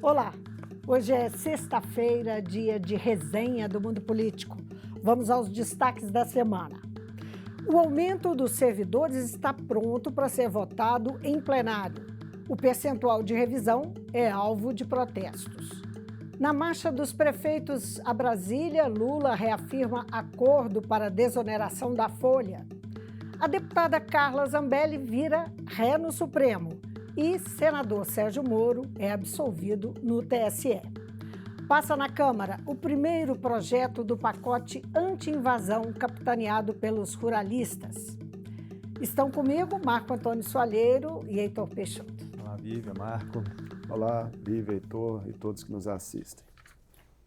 Olá, hoje é sexta-feira, dia de resenha do mundo político. Vamos aos destaques da semana. O aumento dos servidores está pronto para ser votado em plenário. O percentual de revisão é alvo de protestos. Na marcha dos prefeitos a Brasília, Lula reafirma acordo para desoneração da folha. A deputada Carla Zambelli vira ré no Supremo e senador Sérgio Moro é absolvido no TSE. Passa na Câmara o primeiro projeto do pacote anti-invasão capitaneado pelos ruralistas. Estão comigo Marco Antônio Soalheiro e Heitor Peixoto. Olá, Vivian, Marco. Olá, Vivian, Heitor e todos que nos assistem.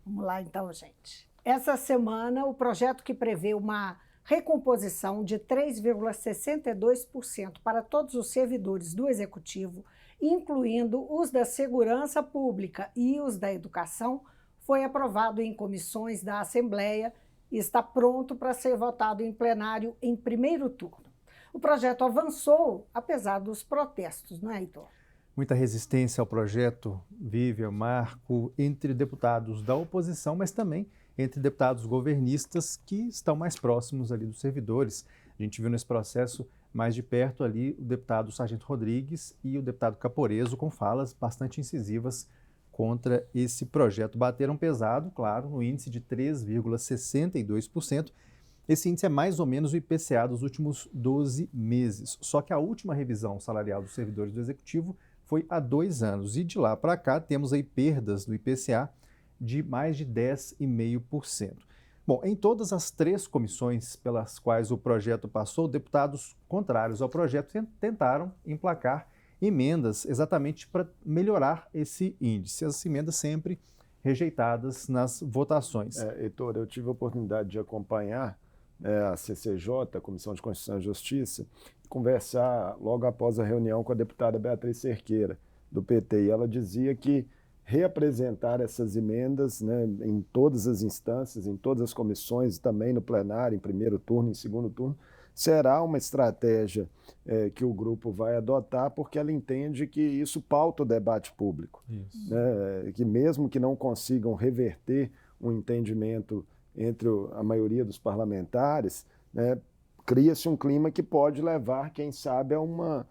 Vamos lá então, gente. Essa semana, o projeto que prevê uma recomposição de 3,62% para todos os servidores do Executivo, incluindo os da Segurança Pública e os da Educação, foi aprovado em comissões da Assembleia e está pronto para ser votado em plenário em primeiro turno. O projeto avançou, apesar dos protestos, não é, Heitor? Muita resistência ao projeto, Vivian, Marco, entre deputados da oposição, mas também entre deputados governistas que estão mais próximos ali dos servidores. A gente viu nesse processo mais de perto ali o deputado Sargento Rodrigues e o deputado Caporeso com falas bastante incisivas contra esse projeto. Bateram pesado, claro, no índice de 3,62%. Esse índice é mais ou menos o IPCA dos últimos 12 meses. Só que a última revisão salarial dos servidores do Executivo foi há 2 anos. E de lá para cá temos aí perdas do IPCA de mais de 10,5%. Bom, em todas as 3 comissões pelas quais o projeto passou, deputados contrários ao projeto tentaram emplacar emendas exatamente para melhorar esse índice. As emendas sempre rejeitadas nas votações. Heitor, eu tive a oportunidade de acompanhar a CCJ, a Comissão de Constituição e Justiça, conversar logo após a reunião com a deputada Beatriz Cerqueira, do PT, e ela dizia que reapresentar essas emendas, né, em todas as instâncias, em todas as comissões, também no plenário, em primeiro turno, em segundo turno, será uma estratégia que o grupo vai adotar, porque ela entende que isso pauta o debate público. Né, que mesmo que não consigam reverter um entendimento entre a maioria dos parlamentares, né, cria-se um clima que pode levar, quem sabe, a uma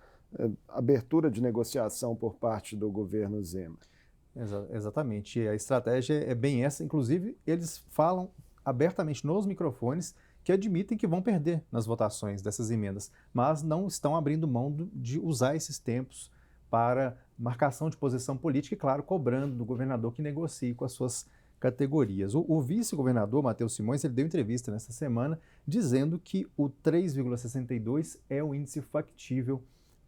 abertura de negociação por parte do governo Zema. Exatamente, a estratégia é bem essa. Inclusive, eles falam abertamente nos microfones que admitem que vão perder nas votações dessas emendas, mas não estão abrindo mão de usar esses tempos para marcação de posição política e, claro, cobrando do governador que negocie com as suas categorias. O vice-governador, Matheus Simões, ele deu entrevista nesta semana dizendo que o 3,62 é o índice factível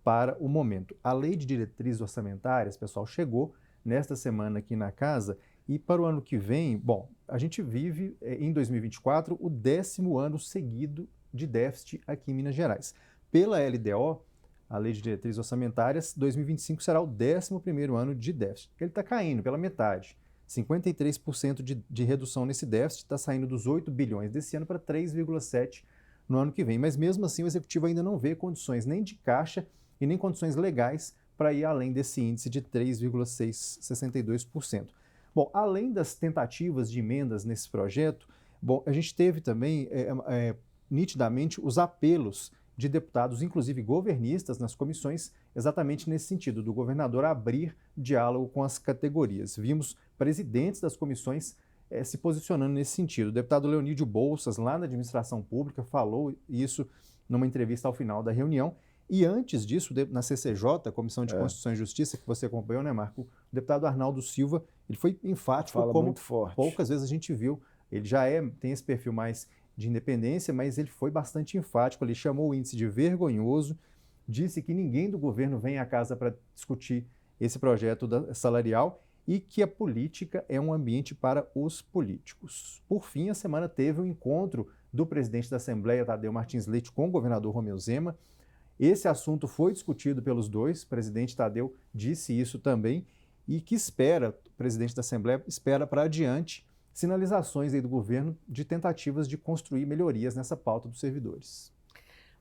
para o momento. A lei de diretrizes orçamentárias, pessoal, chegou nesta semana aqui na casa e para o ano que vem, bom, a gente vive em 2024 o 10º ano seguido de déficit aqui em Minas Gerais. Pela LDO, a Lei de Diretrizes Orçamentárias, 2025 será o 11º ano de déficit. Ele está caindo pela metade. 53% de redução nesse déficit, está saindo dos 8 bilhões desse ano para 3,7 no ano que vem. Mas mesmo assim o Executivo ainda não vê condições nem de caixa e nem condições legais para ir além desse índice de 3,62%. Bom, além das tentativas de emendas nesse projeto, bom, a gente teve também nitidamente os apelos de deputados, inclusive governistas, nas comissões, exatamente nesse sentido, do governador abrir diálogo com as categorias. Vimos presidentes das comissões se posicionando nesse sentido. O deputado Leonídio Bolsas, lá na administração pública, falou isso numa entrevista ao final da reunião. E antes disso, na CCJ, Comissão de Constituição e Justiça, que você acompanhou, né, Marco? O deputado Arnaldo Silva, ele foi enfático, fala como muito forte. Poucas vezes a gente viu. Ele já tem esse perfil mais de independência, mas ele foi bastante enfático. Ele chamou o índice de vergonhoso, disse que ninguém do governo vem à casa para discutir esse projeto salarial e que a política é um ambiente para os políticos. Por fim, a semana teve um encontro do presidente da Assembleia, Tadeu Martins Leite, com o governador Romeu Zema. Esse assunto foi discutido pelos dois, o presidente Tadeu disse isso também, e que o presidente da Assembleia espera para adiante sinalizações aí do governo de tentativas de construir melhorias nessa pauta dos servidores.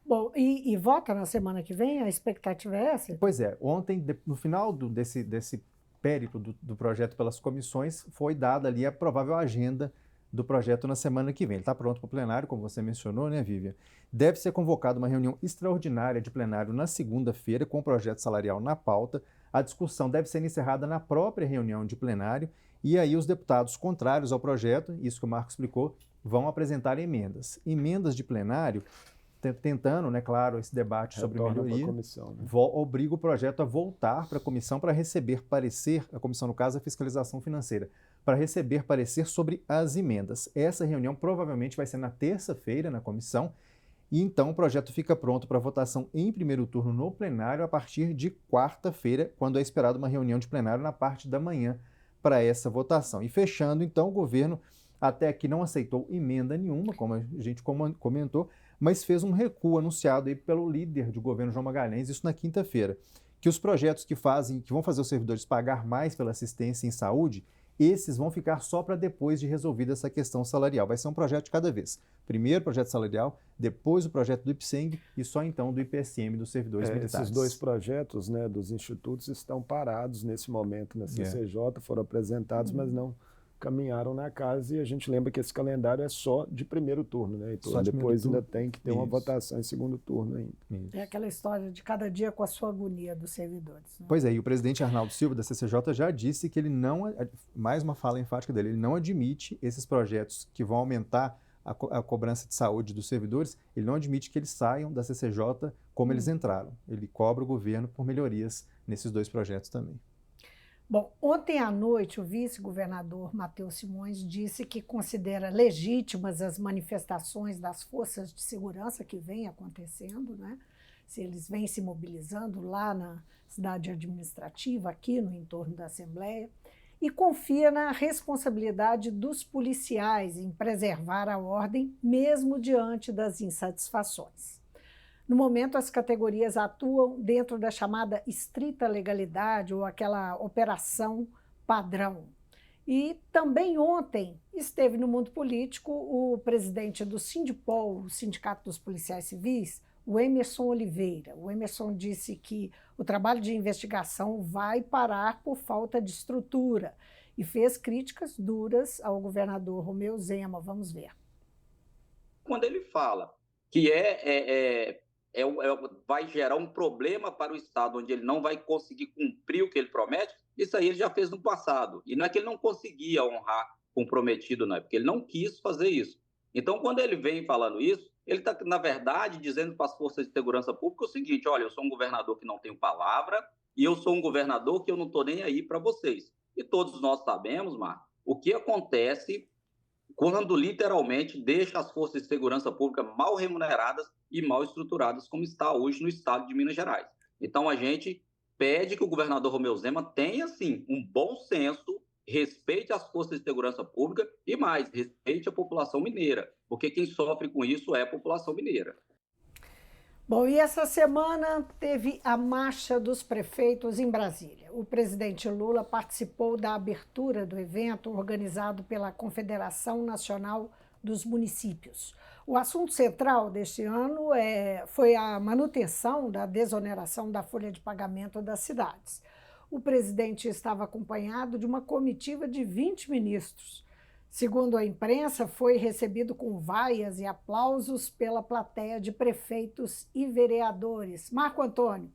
Bom, e vota na semana que vem? A expectativa é essa? Pois é, ontem, no final desse périplo do projeto pelas comissões, foi dada ali a provável agenda do projeto na semana que vem. Ele está pronto para o plenário, como você mencionou, né, Vivian? Deve ser convocada uma reunião extraordinária de plenário na segunda-feira, com o projeto salarial na pauta. A discussão deve ser encerrada na própria reunião de plenário, e aí os deputados contrários ao projeto, isso que o Marco explicou, vão apresentar emendas. Emendas de plenário, tentando, né, claro, esse debate sobre melhoria, comissão, né? Obriga o projeto a voltar para a comissão para receber parecer, a comissão, no caso, a fiscalização financeira, para receber parecer sobre as emendas. Essa reunião provavelmente vai ser na terça-feira na comissão, e então o projeto fica pronto para votação em primeiro turno no plenário a partir de quarta-feira, quando é esperada uma reunião de plenário na parte da manhã para essa votação. E fechando, então, o governo até aqui não aceitou emenda nenhuma, como a gente comentou, mas fez um recuo anunciado aí pelo líder do governo, João Magalhães, isso na quinta-feira, que os projetos que vão fazer os servidores pagar mais pela assistência em saúde, esses vão ficar só para depois de resolvida essa questão salarial. Vai ser um projeto de cada vez. Primeiro o projeto salarial, depois o projeto do IPSENG e só então do IPSM dos servidores militares. Esses dois projetos, né, dos institutos estão parados nesse momento na CCJ, foram apresentados, mas não caminharam na casa, e a gente lembra que esse calendário é só de primeiro turno, né? Então, depois ainda tem que ter uma votação em segundo turno ainda. É aquela história de cada dia com a sua agonia dos servidores. Né? Pois é, e o presidente Arnaldo Silva, da CCJ, já disse que ele não, mais uma fala enfática dele, ele não admite esses projetos que vão aumentar a cobrança de saúde dos servidores, ele não admite que eles saiam da CCJ como eles entraram. Ele cobra o governo por melhorias nesses dois projetos também. Bom, ontem à noite o vice-governador Matheus Simões disse que considera legítimas as manifestações das forças de segurança que vêm acontecendo, né? Se eles vêm se mobilizando lá na cidade administrativa, aqui no entorno da Assembleia, e confia na responsabilidade dos policiais em preservar a ordem, mesmo diante das insatisfações. No momento, as categorias atuam dentro da chamada estrita legalidade ou aquela operação padrão. E também ontem esteve no mundo político o presidente do Sindipol, o Sindicato dos Policiais Civis, o Emerson Oliveira. O Emerson disse que o trabalho de investigação vai parar por falta de estrutura e fez críticas duras ao governador Romeu Zema. Vamos ver. Quando ele fala que vai gerar um problema para o Estado, onde ele não vai conseguir cumprir o que ele promete, isso aí ele já fez no passado. E não é que ele não conseguia honrar com o prometido, não, é porque ele não quis fazer isso. Então, quando ele vem falando isso, ele está, na verdade, dizendo para as forças de segurança pública o seguinte: olha, eu sou um governador que não tenho palavra e eu sou um governador que eu não estou nem aí para vocês. E todos nós sabemos, Marco, o que acontece quando literalmente deixa as forças de segurança pública mal remuneradas e mal estruturadas, como está hoje no estado de Minas Gerais. Então, a gente pede que o governador Romeu Zema tenha, sim, um bom senso, respeite as forças de segurança pública e, mais, respeite a população mineira, porque quem sofre com isso é a população mineira. Bom, e essa semana teve a Marcha dos Prefeitos em Brasília. O presidente Lula participou da abertura do evento organizado pela Confederação Nacional dos Municípios. O assunto central deste ano foi a manutenção da desoneração da folha de pagamento das cidades. O presidente estava acompanhado de uma comitiva de 20 ministros. Segundo a imprensa, foi recebido com vaias e aplausos pela plateia de prefeitos e vereadores. Marco Antônio,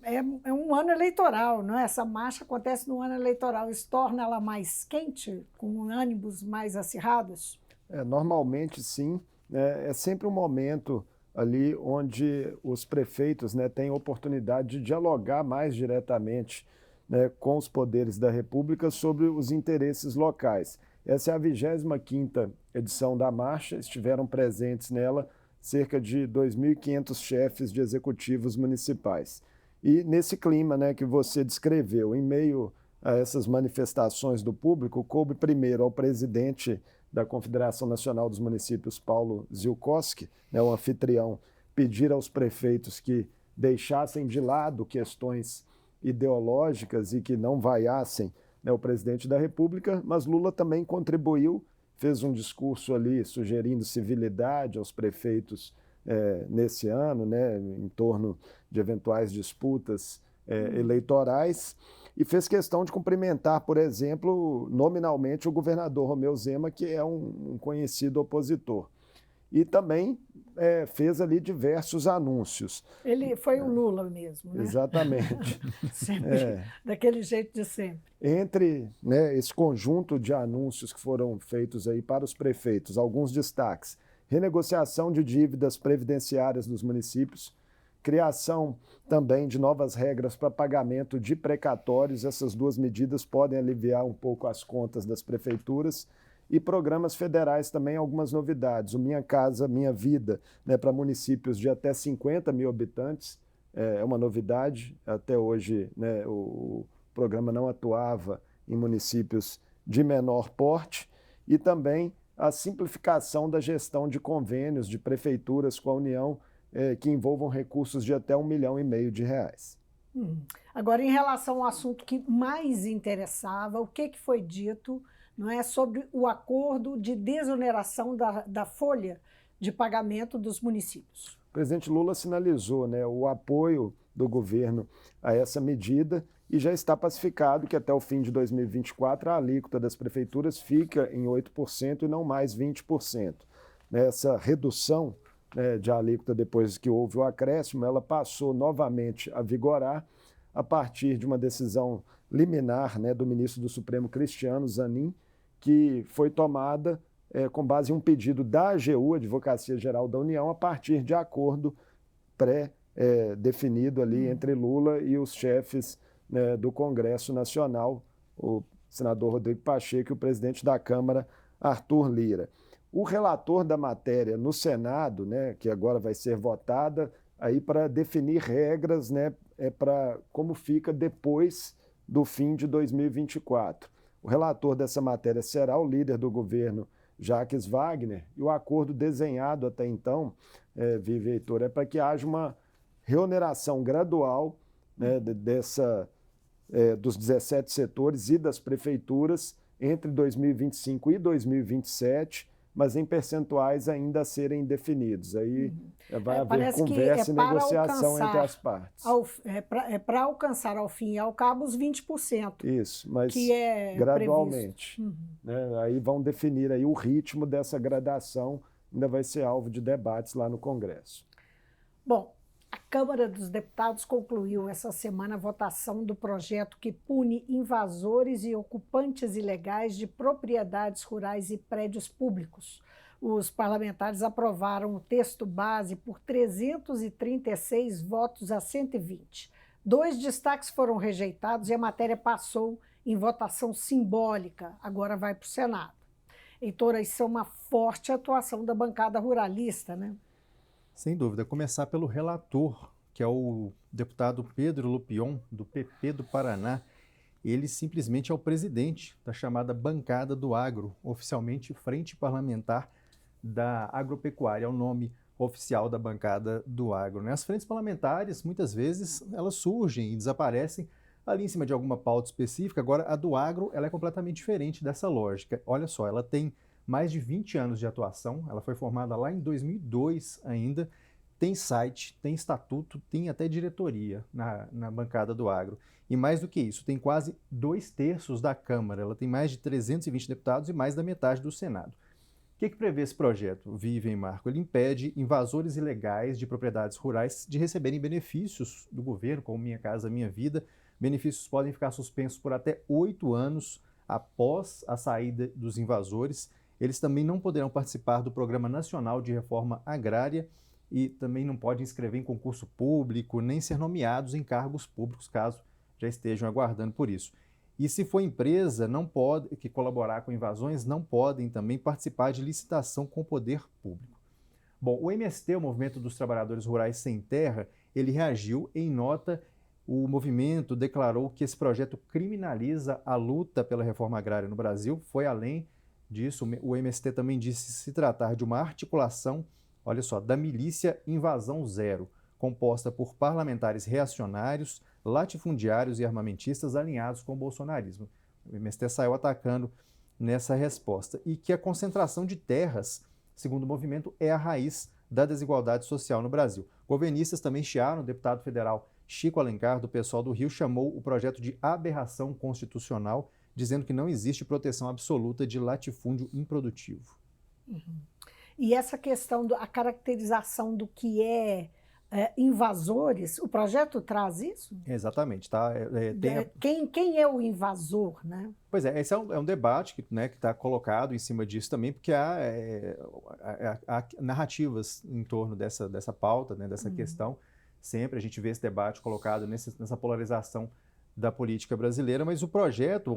é um ano eleitoral, não é? Essa marcha acontece no ano eleitoral. Isso torna ela mais quente, com ânimos mais acirrados? Normalmente, sim. É sempre um momento ali onde os prefeitos, né, têm oportunidade de dialogar mais diretamente, né, com os poderes da República sobre os interesses locais. Essa é a 25ª edição da marcha, estiveram presentes nela cerca de 2.500 chefes de executivos municipais. E nesse clima, né, que você descreveu, em meio a essas manifestações do público, coube primeiro ao presidente da Confederação Nacional dos Municípios, Paulo Zielkowski, né, o anfitrião, pedir aos prefeitos que deixassem de lado questões ideológicas e que não vaiassem, né, o presidente da República, mas Lula também contribuiu, fez um discurso ali sugerindo civilidade aos prefeitos nesse ano, né, em torno de eventuais disputas eleitorais. e fez questão de cumprimentar, por exemplo, nominalmente o governador Romeu Zema, que é um conhecido opositor. E também fez ali diversos anúncios. Ele foi o Lula mesmo, né? Exatamente. Sempre, daquele jeito de sempre. Entre, né, esse conjunto de anúncios que foram feitos aí para os prefeitos, alguns destaques: renegociação de dívidas previdenciárias dos municípios, criação também de novas regras para pagamento de precatórios. Essas duas medidas podem aliviar um pouco as contas das prefeituras. E programas federais também, algumas novidades. O Minha Casa Minha Vida, né, para municípios de até 50 mil habitantes, é uma novidade. Até hoje, né, o programa não atuava em municípios de menor porte. E também a simplificação da gestão de convênios de prefeituras com a União, que envolvam recursos de até R$ 1,5 milhão de reais. Agora, em relação ao assunto que mais interessava, o que foi dito, não é, sobre o acordo de desoneração da folha de pagamento dos municípios? O presidente Lula sinalizou, né, o apoio do governo a essa medida e já está pacificado que até o fim de 2024 a alíquota das prefeituras fica em 8% e não mais 20%. Essa redução, né, de alíquota depois que houve o acréscimo, ela passou novamente a vigorar a partir de uma decisão liminar, né, do ministro do Supremo Cristiano Zanin, que foi tomada com base em um pedido da AGU, Advocacia Geral da União, a partir de acordo pré-definido ali entre Lula e os chefes, né, do Congresso Nacional, o senador Rodrigo Pacheco e o presidente da Câmara, Arthur Lira. O relator da matéria no Senado, né, que agora vai ser votada, aí para definir regras, né, para como fica depois do fim de 2024. O relator dessa matéria será o líder do governo, Jacques Wagner, e o acordo desenhado até então, Vivi Heitor, é para que haja uma reoneração gradual, né, dos 17 setores e das prefeituras entre 2025 e 2027, mas em percentuais ainda a serem definidos. Aí vai haver conversa e negociação entre as partes. Para alcançar ao fim e ao cabo os 20%. Isso, mas que é gradualmente. Né? Aí vão definir aí o ritmo dessa gradação, ainda vai ser alvo de debates lá no Congresso. Bom, a Câmara dos Deputados concluiu essa semana a votação do projeto que pune invasores e ocupantes ilegais de propriedades rurais e prédios públicos. Os parlamentares aprovaram o texto base por 336 votos a 120. 2 destaques foram rejeitados e a matéria passou em votação simbólica, agora vai para o Senado. Heitor, isso é uma forte atuação da bancada ruralista, né? Sem dúvida. Começar pelo relator, que é o deputado Pedro Lupion, do PP do Paraná. Ele simplesmente é o presidente da chamada Bancada do Agro, oficialmente Frente Parlamentar da Agropecuária, é o nome oficial da Bancada do Agro, né? As frentes parlamentares, muitas vezes, elas surgem e desaparecem ali em cima de alguma pauta específica. Agora, a do agro, ela é completamente diferente dessa lógica. Olha só, ela tem mais de 20 anos de atuação, ela foi formada lá em 2002 ainda, tem site, tem estatuto, tem até diretoria na Bancada do Agro. E mais do que isso, tem quase 2/3 da Câmara, ela tem mais de 320 deputados e mais da metade do Senado. O que prevê esse projeto, Vivian e Marco? Ele impede invasores ilegais de propriedades rurais de receberem benefícios do governo, como Minha Casa Minha Vida. Benefícios podem ficar suspensos por até 8 anos após a saída dos invasores. Eles também não poderão participar do Programa Nacional de Reforma Agrária e também não podem inscrever em concurso público, nem ser nomeados em cargos públicos, caso já estejam aguardando por isso. E se for empresa que colaborar com invasões, não podem também participar de licitação com o poder público. Bom, o MST, o Movimento dos Trabalhadores Rurais Sem Terra, ele reagiu em nota. O movimento declarou que esse projeto criminaliza a luta pela reforma agrária no Brasil. Foi além disso, o MST também disse se tratar de uma articulação, olha só, da milícia Invasão Zero, composta por parlamentares reacionários, latifundiários e armamentistas alinhados com o bolsonarismo. O MST saiu atacando nessa resposta. E que a concentração de terras, segundo o movimento, é a raiz da desigualdade social no Brasil. Governistas também chiaram, o deputado federal Chico Alencar, do PSOL do Rio, chamou o projeto de aberração constitucional, dizendo que não existe proteção absoluta de latifúndio improdutivo. E essa questão da caracterização do que invasores, o projeto traz isso? Exatamente, tá? Quem é o invasor, né? Pois é, esse é um debate que está colocado em cima disso também, porque há narrativas em torno dessa pauta, né, dessa questão. Sempre a gente vê esse debate colocado nessa polarização da política brasileira, mas o projeto,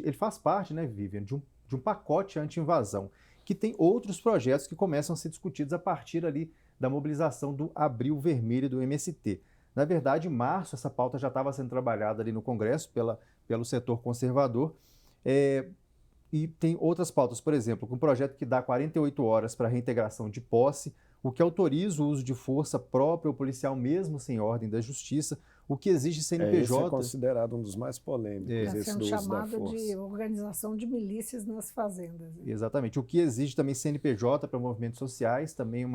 ele faz parte, né, Vivian, de um pacote anti-invasão, que tem outros projetos que começam a ser discutidos a partir ali da mobilização do Abril Vermelho do MST. Na verdade, em março, essa pauta já estava sendo trabalhada ali no Congresso pelo setor conservador, e tem outras pautas, por exemplo, um projeto que dá 48 horas para reintegração de posse, o que autoriza o uso de força própria ou policial mesmo sem ordem da justiça, o que exige CNPJ... Esse é considerado um dos mais polêmicos, esse do uso da chamado força. De organização de milícias nas fazendas. Exatamente. O que exige também CNPJ para movimentos sociais, também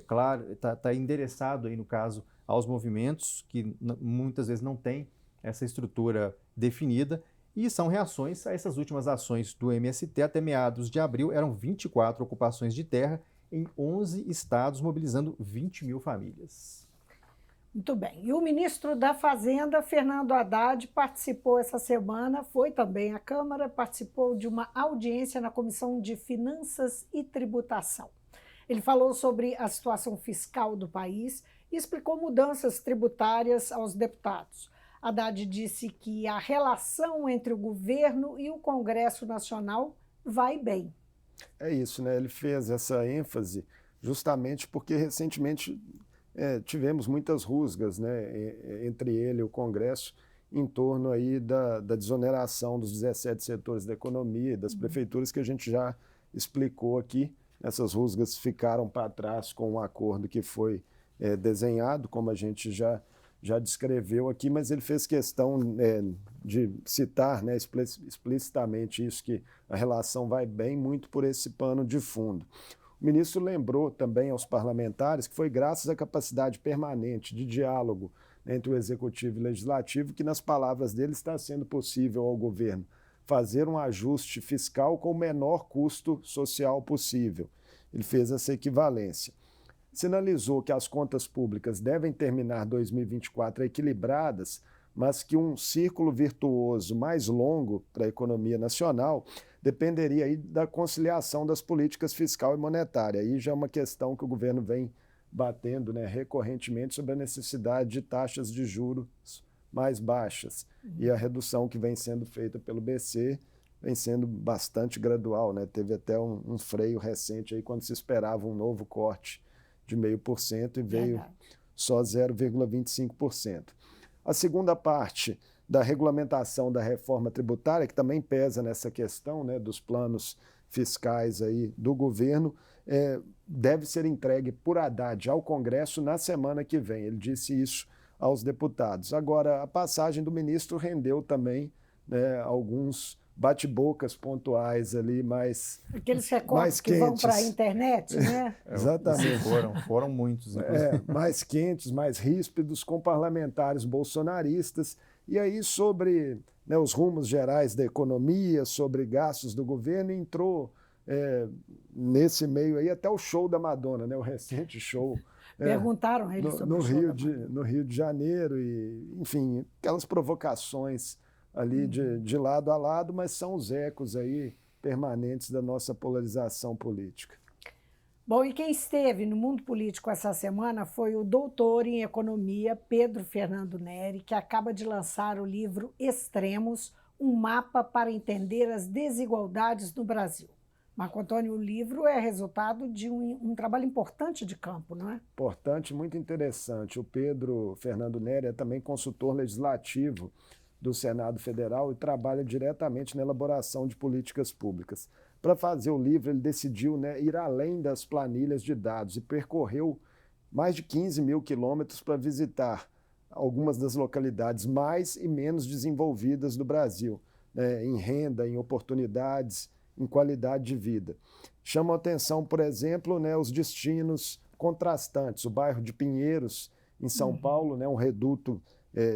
claro, está endereçado aí, no caso, aos movimentos que muitas vezes não têm essa estrutura definida, e são reações a essas últimas ações do MST. Até meados de abril eram 24 ocupações de terra em 11 estados, mobilizando 20 mil famílias. Muito bem. E o ministro da Fazenda, Fernando Haddad, participou essa semana, foi também à Câmara, participou de uma audiência na Comissão de Finanças e Tributação. Ele falou sobre a situação fiscal do país e explicou mudanças tributárias aos deputados. Haddad disse que a relação entre o governo e o Congresso Nacional vai bem. É isso, né? Ele fez essa ênfase justamente porque recentemente tivemos muitas rusgas, né, entre ele e o Congresso em torno aí da desoneração dos 17 setores da economia e das prefeituras que a gente já explicou aqui. Essas rusgas ficaram para trás com um acordo que foi desenhado, como a gente já descreveu aqui, mas ele fez questão de citar, né, explicitamente isso, que a relação vai bem muito por esse pano de fundo. O ministro lembrou também aos parlamentares que foi graças à capacidade permanente de diálogo entre o Executivo e o Legislativo que, nas palavras dele, está sendo possível ao governo fazer um ajuste fiscal com o menor custo social possível. Ele fez essa equivalência. Sinalizou que as contas públicas devem terminar 2024 equilibradas, mas que um círculo virtuoso mais longo para a economia nacional dependeria aí da conciliação das políticas fiscal e monetária. Aí já é uma questão que o governo vem batendo, né, recorrentemente sobre a necessidade de taxas de juros mais baixas. E a redução que vem sendo feita pelo BC vem sendo bastante gradual, né? Teve até um freio recente aí quando se esperava um novo corte de 0,5% e veio só 0,25%. A segunda parte da regulamentação da reforma tributária, que também pesa nessa questão, né, dos planos fiscais aí do governo, deve ser entregue por Haddad ao Congresso na semana que vem. Ele disse isso aos deputados. Agora, a passagem do ministro rendeu também, né, alguns bate-bocas pontuais ali mais quentes. Aqueles recortes que vão para a internet, né? Exatamente. Foram muitos. Mais quentes, mais ríspidos, com parlamentares bolsonaristas. E aí sobre, né, os rumos gerais da economia, sobre gastos do governo, entrou nesse meio aí até o show da Madonna, né, o recente show. Perguntaram a ele sobre o show no Rio de Janeiro, e, enfim, aquelas provocações ali de lado a lado, mas são os ecos aí permanentes da nossa polarização política. Bom, e quem esteve no mundo político essa semana foi o doutor em economia Pedro Fernando Neri, que acaba de lançar o livro Extremos, um mapa para entender as desigualdades no Brasil. Marco Antônio, o livro é resultado de um trabalho importante de campo, não é? Importante, muito interessante. O Pedro Fernando Neri é também consultor legislativo do Senado Federal e trabalha diretamente na elaboração de políticas públicas. Para fazer o livro, ele decidiu, né, ir além das planilhas de dados e percorreu mais de 15 mil quilômetros para visitar algumas das localidades mais e menos desenvolvidas do Brasil, né, em renda, em oportunidades, em qualidade de vida. Chamam a atenção, por exemplo, né, os destinos contrastantes. O bairro de Pinheiros, em São Paulo, né, um reduto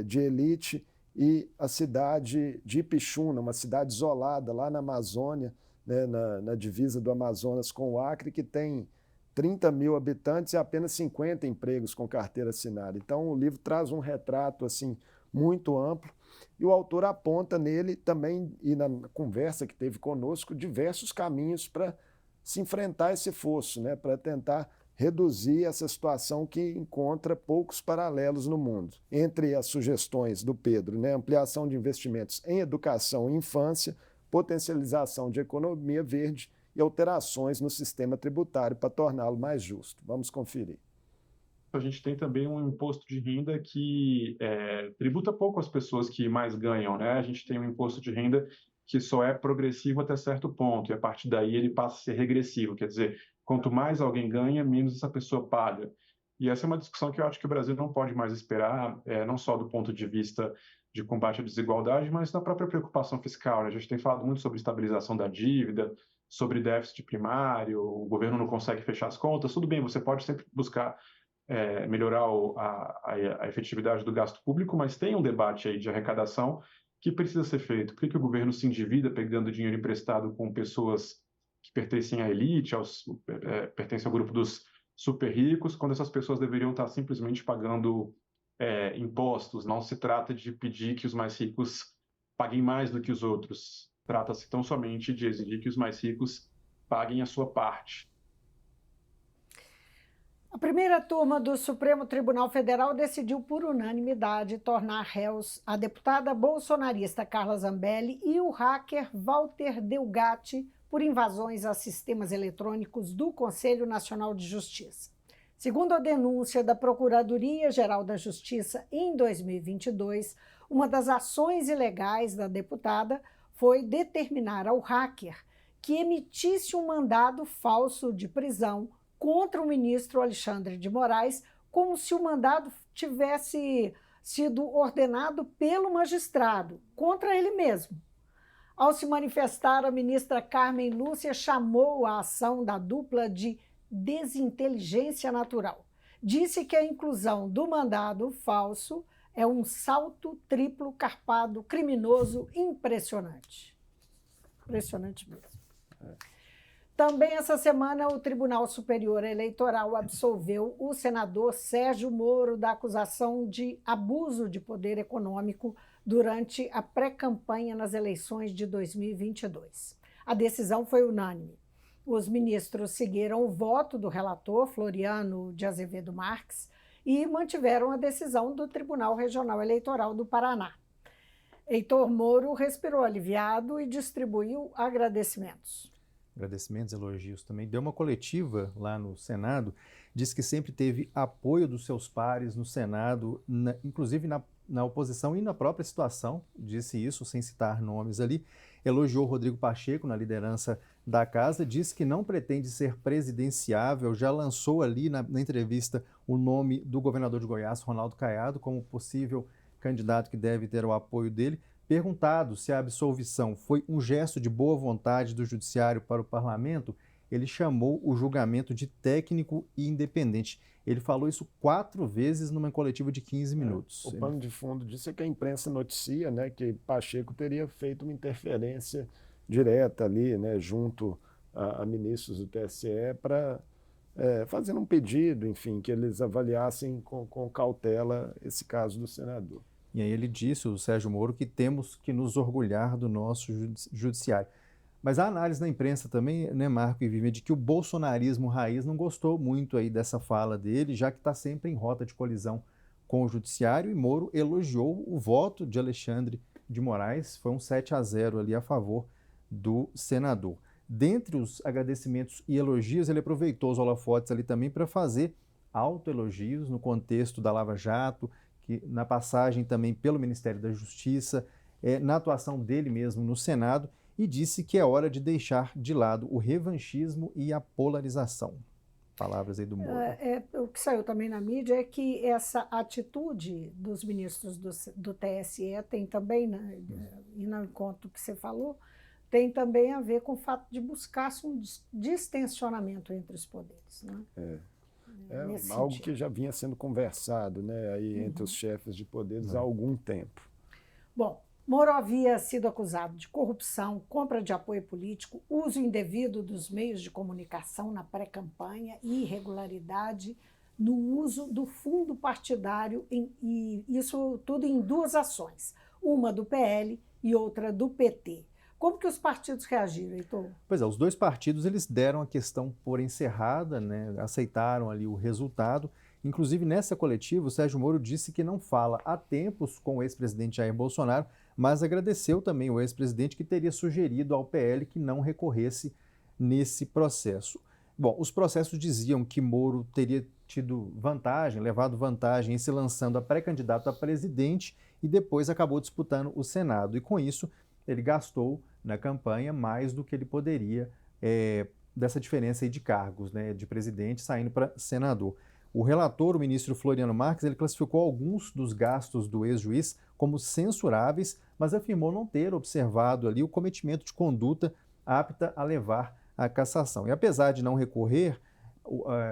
de elite, e a cidade de Ipixuna, uma cidade isolada lá na Amazônia, né, na divisa do Amazonas com o Acre, que tem 30 mil habitantes e apenas 50 empregos com carteira assinada. Então, o livro traz um retrato assim muito amplo, e o autor aponta nele também, e na conversa que teve conosco, diversos caminhos para se enfrentar esse fosso, né, para tentar reduzir essa situação que encontra poucos paralelos no mundo. Entre as sugestões do Pedro, né, ampliação de investimentos em educação e infância, potencialização de economia verde e alterações no sistema tributário para torná-lo mais justo. Vamos conferir. A gente tem também um imposto de renda que tributa pouco as pessoas que mais ganham, né? A gente tem um imposto de renda que só é progressivo até certo ponto, e a partir daí ele passa a ser regressivo, quer dizer, quanto mais alguém ganha, menos essa pessoa paga. E essa é uma discussão que eu acho que o Brasil não pode mais esperar, não só do ponto de vista de combate à desigualdade, mas da própria preocupação fiscal, né? A gente tem falado muito sobre estabilização da dívida, sobre déficit primário, o governo não consegue fechar as contas. Tudo bem, você pode sempre buscar melhorar a efetividade do gasto público, mas tem um debate aí de arrecadação que precisa ser feito. Por que o governo se endivida pegando dinheiro emprestado com pessoas que pertencem à elite, pertencem ao grupo dos super ricos, quando essas pessoas deveriam estar simplesmente pagando impostos? Não se trata de pedir que os mais ricos paguem mais do que os outros. Trata-se tão somente de exigir que os mais ricos paguem a sua parte. A primeira turma do Supremo Tribunal Federal decidiu por unanimidade tornar réus a deputada bolsonarista Carla Zambelli e o hacker Walter Delgatti por invasões a sistemas eletrônicos do Conselho Nacional de Justiça. Segundo a denúncia da Procuradoria-Geral da Justiça em 2022, uma das ações ilegais da deputada foi determinar ao hacker que emitisse um mandado falso de prisão contra o ministro Alexandre de Moraes, como se o mandado tivesse sido ordenado pelo magistrado, contra ele mesmo. Ao se manifestar, a ministra Carmen Lúcia chamou a ação da dupla de desinteligência natural. Disse que a inclusão do mandado falso é um salto triplo carpado criminoso impressionante. Impressionante mesmo. Também essa semana, o Tribunal Superior Eleitoral absolveu o senador Sérgio Moro da acusação de abuso de poder econômico durante a pré-campanha nas eleições de 2022. A decisão foi unânime. Os ministros seguiram o voto do relator, Floriano de Azevedo Marques, e mantiveram a decisão do Tribunal Regional Eleitoral do Paraná. Heitor Moro respirou aliviado e distribuiu agradecimentos. Agradecimentos, elogios também. Deu uma coletiva lá no Senado, disse que sempre teve apoio dos seus pares no Senado, inclusive na oposição e na própria situação, disse isso sem citar nomes ali. Elogiou Rodrigo Pacheco na liderança da casa, disse que não pretende ser presidenciável, já lançou ali na entrevista o nome do governador de Goiás, Ronaldo Caiado, como possível candidato que deve ter o apoio dele. Perguntado se a absolvição foi um gesto de boa vontade do judiciário para o parlamento, ele chamou o julgamento de técnico e independente. Ele falou isso 4 vezes numa coletiva de 15 minutos. O pano de fundo disso é que a imprensa noticia, né, que Pacheco teria feito uma interferência direta ali, né, junto a ministros do TSE para fazendo um pedido, enfim, que eles avaliassem com cautela esse caso do senador. E aí ele disse, o Sérgio Moro, que temos que nos orgulhar do nosso judiciário. Mas a análise da imprensa também, né, Marco e Vivian, de que o bolsonarismo raiz não gostou muito aí dessa fala dele, já que está sempre em rota de colisão com o judiciário, e Moro elogiou o voto de Alexandre de Moraes, foi um 7-0 ali a favor do senador. Dentre os agradecimentos e elogios, ele aproveitou os holofotes ali também para fazer autoelogios no contexto da Lava Jato, que na passagem também pelo Ministério da Justiça, na atuação dele mesmo no Senado, e disse que é hora de deixar de lado o revanchismo e a polarização. Palavras aí do Moro. O que saiu também na mídia é que essa atitude dos ministros do TSE tem também, e no encontro que você falou, tem também a ver com o fato de buscar-se um distensionamento entre os poderes, né? nesse algo sentido. que já vinha sendo conversado, né, aí entre os chefes de poderes há algum tempo. Bom, Moro havia sido acusado de corrupção, compra de apoio político, uso indevido dos meios de comunicação na pré-campanha e irregularidade no uso do fundo partidário, e isso tudo em 2 ações, uma do PL e outra do PT. Como que os partidos reagiram, Heitor? Pois é, os 2 partidos eles deram a questão por encerrada, né, aceitaram ali o resultado. Inclusive, nessa coletiva, o Sérgio Moro disse que não fala há tempos com o ex-presidente Jair Bolsonaro, mas agradeceu também o ex-presidente que teria sugerido ao PL que não recorresse nesse processo. Bom, os processos diziam que Moro teria tido vantagem, levado vantagem em se lançando a pré-candidato a presidente e depois acabou disputando o Senado. E com isso, ele gastou na campanha mais do que ele poderia dessa diferença aí de cargos, né, de presidente saindo para senador. O relator, o ministro Floriano Marques, ele classificou alguns dos gastos do ex-juiz como censuráveis, mas afirmou não ter observado ali o cometimento de conduta apta a levar à cassação. E apesar de não recorrer,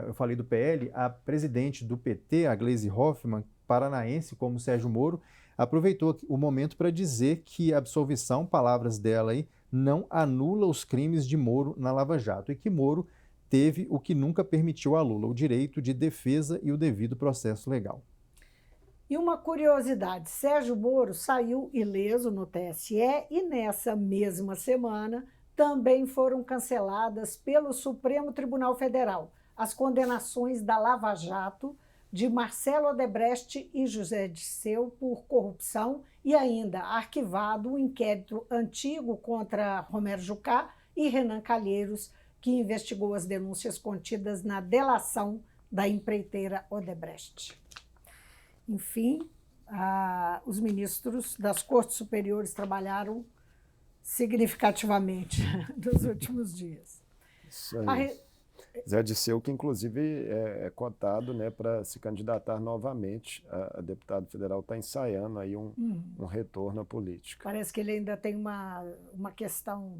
eu falei do PL, a presidente do PT, a Gleisi Hoffmann, paranaense como Sérgio Moro, aproveitou o momento para dizer que a absolvição, palavras dela aí, não anula os crimes de Moro na Lava Jato e que Moro teve o que nunca permitiu a Lula, o direito de defesa e o devido processo legal. E uma curiosidade, Sérgio Moro saiu ileso no TSE e nessa mesma semana também foram canceladas pelo Supremo Tribunal Federal as condenações da Lava Jato de Marcelo Odebrecht e José Dirceu por corrupção e ainda arquivado um inquérito antigo contra Romero Jucá e Renan Calheiros, que investigou as denúncias contidas na delação da empreiteira Odebrecht. Enfim, os ministros das Cortes Superiores trabalharam significativamente nos últimos dias. Isso aí. Zé Dirceu, que inclusive é cotado, né, para se candidatar novamente a deputado federal, está ensaiando aí um retorno à política. Parece que ele ainda tem uma questão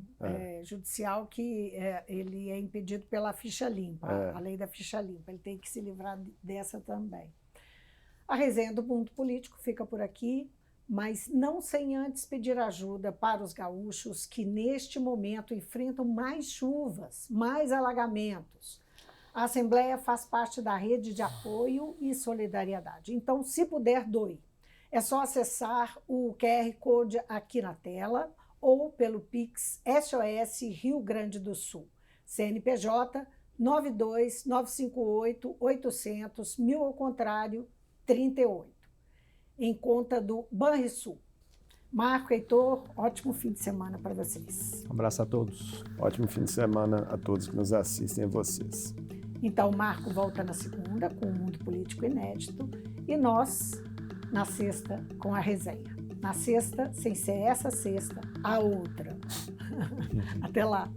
judicial que ele é impedido pela ficha limpa, a lei da ficha limpa. Ele tem que se livrar dessa também. A resenha do mundo político fica por aqui, mas não sem antes pedir ajuda para os gaúchos que neste momento enfrentam mais chuvas, mais alagamentos. A Assembleia faz parte da rede de apoio e solidariedade. Então, se puder, doe. É só acessar o QR Code aqui na tela ou pelo Pix SOS Rio Grande do Sul. CNPJ 92-958-800, 1000 ao contrário, 38. Em conta do Banrisul. Marco, Heitor, ótimo fim de semana para vocês. Um abraço a todos. Ótimo fim de semana a todos que nos assistem, a vocês. Então, o Marco volta na segunda com o Mundo Político Inédito e nós, na sexta, com a resenha. Na sexta, sem ser essa sexta, a outra. Até lá.